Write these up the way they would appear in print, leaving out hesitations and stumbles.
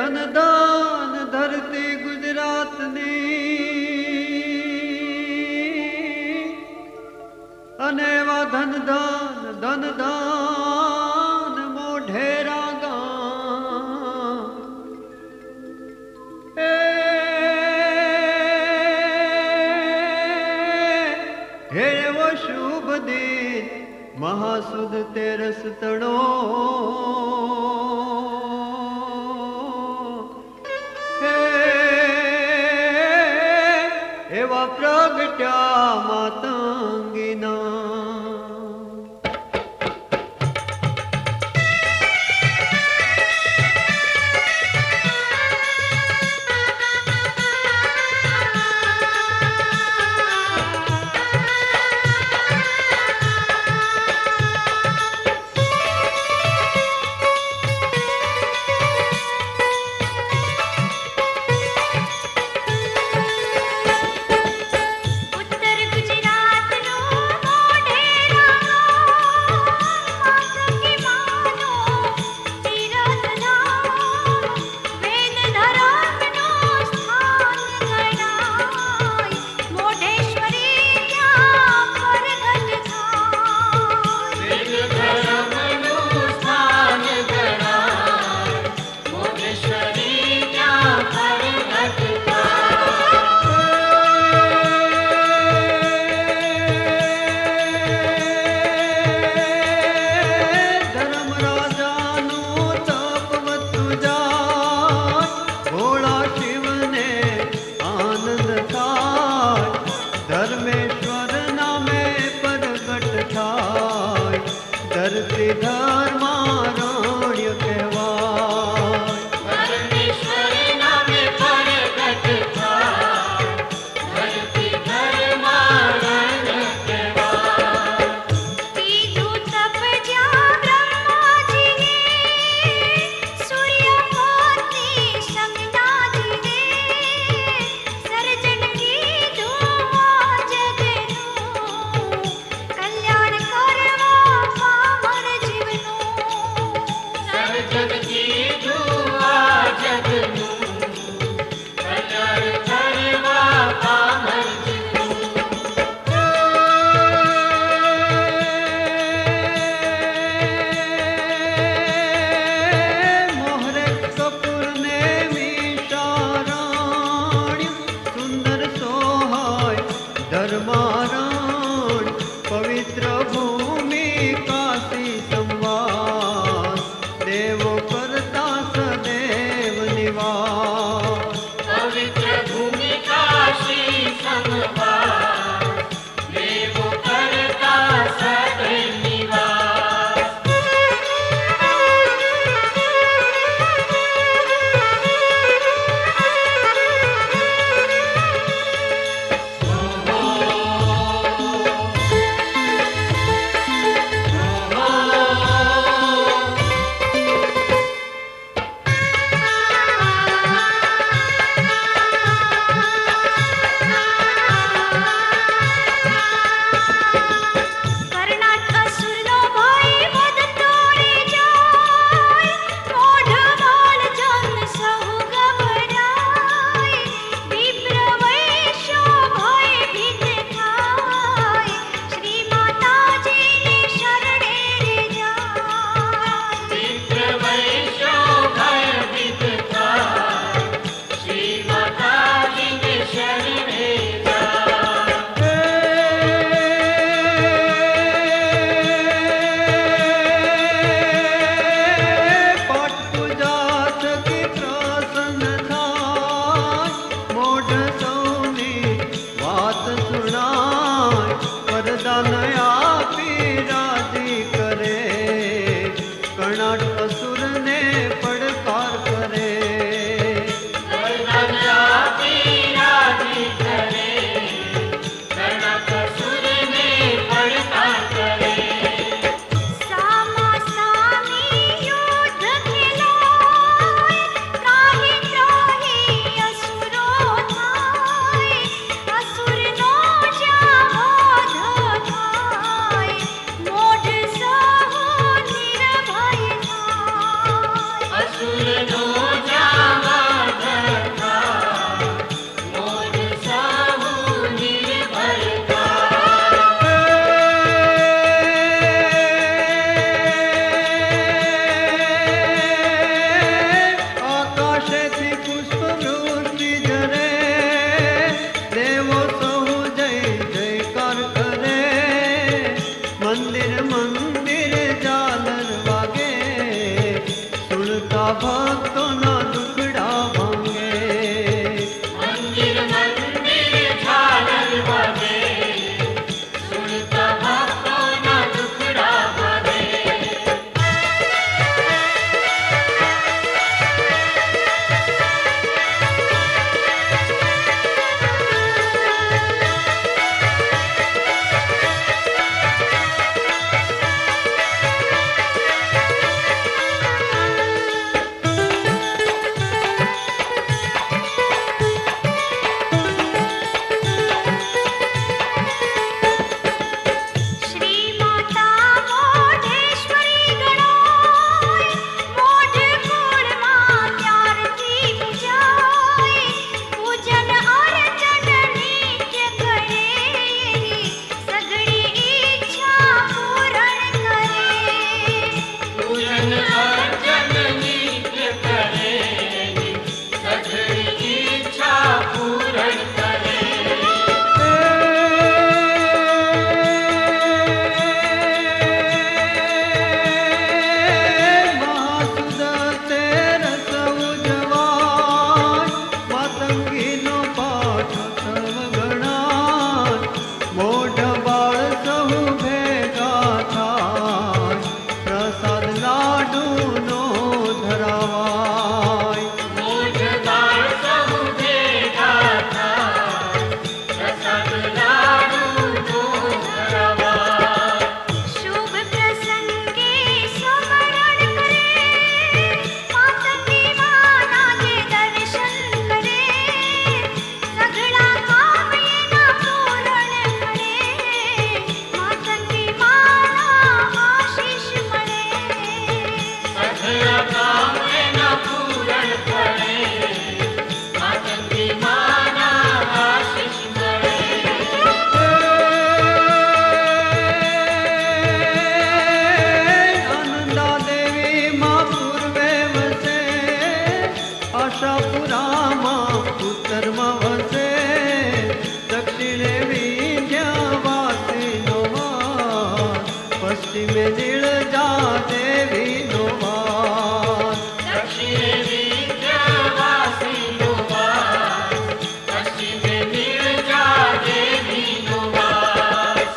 ધન દાન ધરતી ગુજરાતની અને એવા ધન દાન મોઢેરા ગામ હે એવો શુભ દિન મહાસુદ તેરસ તણો એવા પ્રગટ્યા માતંગીના સુનતા ભક્તોના દુખડા ભાંગે. મંદિર મંદિર ઝાલર વાગે, સુનતા ભક્તોના દુખડા ભાગે. શ્રી માતા મોઢેશ્વરી ગણાય, મોઢ કુળમાં ત્યારથી પૂજાય. પૂજન અર્ચન નિત્ય કરે, સઘળી ઈચ્છા પૂરણ કરે. પૂજન અર્ચન નિત્ય કરે, સઘળી ઈચ્છા પૂરણ કરે. મહાસુદ તેરસ ઉજવાય, માતંગીનો પાઠ સર્વ ગણાય. મોઢ બાળ સહુ ભેગા થાય, પ્રસાદ લાડુનો ધરાવાય. મોઢ બાળ સહુ ભેગા થાય, પ્રસાદ લાડુનો ધરાવાય. શુભ પ્રસંગે સ્મરણ કરે, માતંગી માના જે દર્શન કરે. સઘળા કામ એના પૂરણ કરે, માતંગી માના આશીષ મળે. સઘળા કામ એના પૂરણ કરે, માતંગી માના આશીષ મળે. આનંદા દેવી માં પૂર્વે વસે, આશાપુરામાં ઉત્તરમાં વસે. દક્ષિણે વિંધ્યાવાસીનો વાસ, પશ્ચિમે નીળજા દેવીનો વાસ. દક્ષિણે વિંધ્યવાસીનો વાસ, પશ્ચિમે નીરજા દેવીનો વાસ.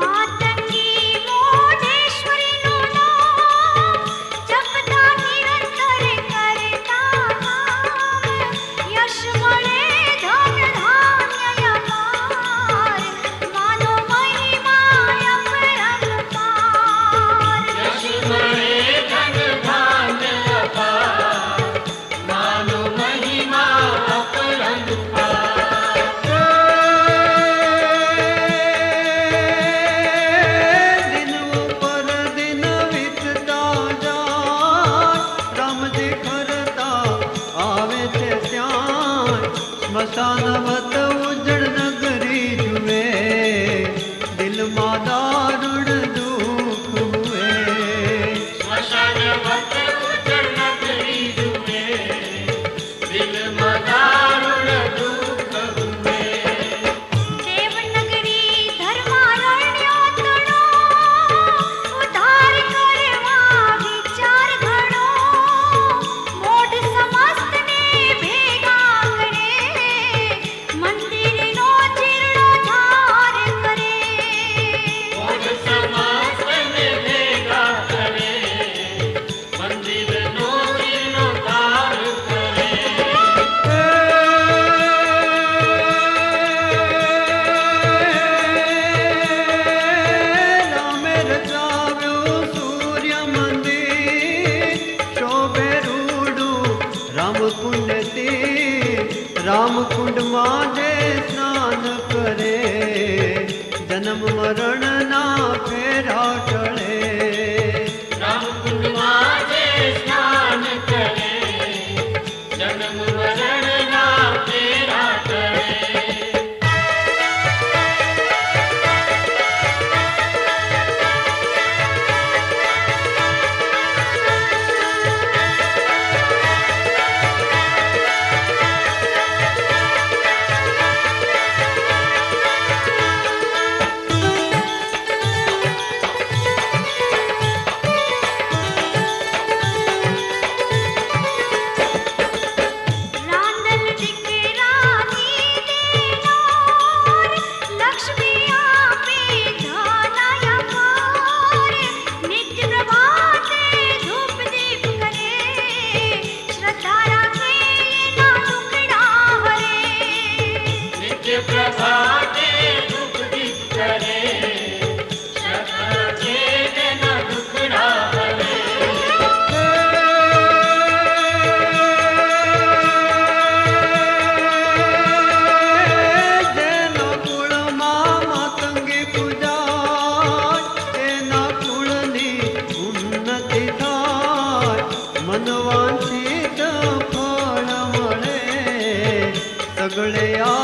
માતંગી મોઢેશ્વરીનું નામ, જપતા નિરંતર કરતા કામ. યશ મળે ધન ધાન્ય અપાર, માનો મહિમા અપરંપાર. યશ મળે ધન ધાન્ય અપાર, માનો મહિમા અપરંપાર. દિન ઉપર દિન વીતતા જાય, રામજી ફરતા આવે છે ત્યાં. સ્મશાનવત ઉજળ નગરી જુએ, દિલમાં દારુણ દુઃખ હુએ. સ્મશાનવત ઉજળ નગરી જુએ, દિલમાં દારુણ દુઃખ હુએ. દેવનગરી ધર્મારણ્યો તણો, ઉદ્ધાર કરવા વિચાર ઘણો. મોઢ સમસ્તને ભેગા કરે, મંદિરનો જીર્ણોદ્ધાર કરે. મોઢ સમાસને ભેગા કરે, મંદિરનો જીર્ણોદ્ધાર કરે. રામે રચાવ્યું સૂર્ય મંદિર, શોભે રૂડું રામકુંડથી. રામકુંડમાં જે સ્નાન કરે, જન્મ મરણના ફેરા ટળે. રામકુંડમાં જે સ્નાન કરે, જન્મ મરણના ફેરા સગળે